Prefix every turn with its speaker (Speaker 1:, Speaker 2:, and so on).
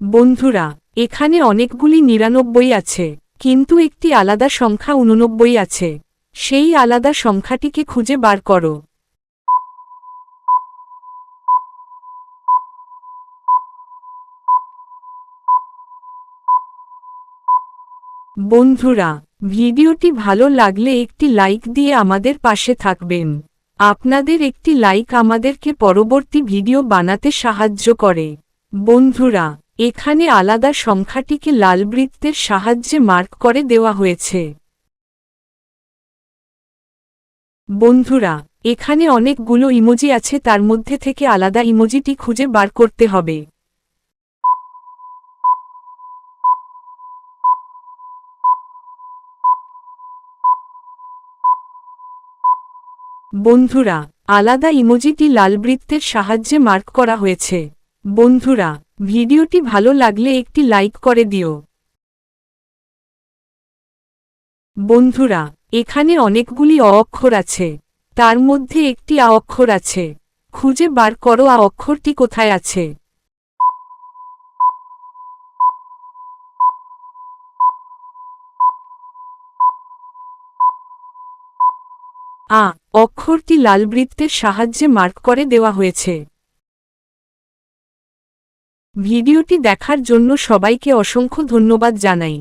Speaker 1: বন্ধুরা, এখানে অনেকগুলি ৯৯ আছে, কিন্তু একটি আলাদা সংখ্যা ৮৯ আছে। সেই আলাদা সংখ্যাটিকে খুঁজে বার করো। বন্ধুরা, ভিডিওটি ভালো লাগলে একটি লাইক দিয়ে আমাদের পাশে থাকবেন। আপনাদের একটি লাইক আমাদেরকে পরবর্তী ভিডিও বানাতে সাহায্য করে। বন্ধুরা, এখানে আলাদা সংখ্যাটিকে লাল বৃত্তের সাহায্যে মার্ক করে দেওয়া হয়েছে। বন্ধুরা, এখানে অনেকগুলো ইমোজি আছে, তার মধ্যে থেকে আলাদা ইমোজিটি খুঁজে বার করতে হবে। বন্ধুরা, আলাদা ইমোজিটি লাল বৃত্তের সাহায্যে মার্ক করা হয়েছে। বন্ধুরা, ভিডিওটি ভালো লাগলে একটি লাইক করে দিও। বন্ধুরা, এখানে অনেকগুলি অ অক্ষর আছে, তার মধ্যে একটি আ অক্ষর আছে। খুঁজে বার করো আ অক্ষরটি কোথায় আছে। আ অক্ষরটি লাল বৃত্তের সাহায্যে মার্ক করে দেওয়া হয়েছে। ভিডিওটি দেখার জন্য সবাইকে অসংখ্য ধন্যবাদ জানাই।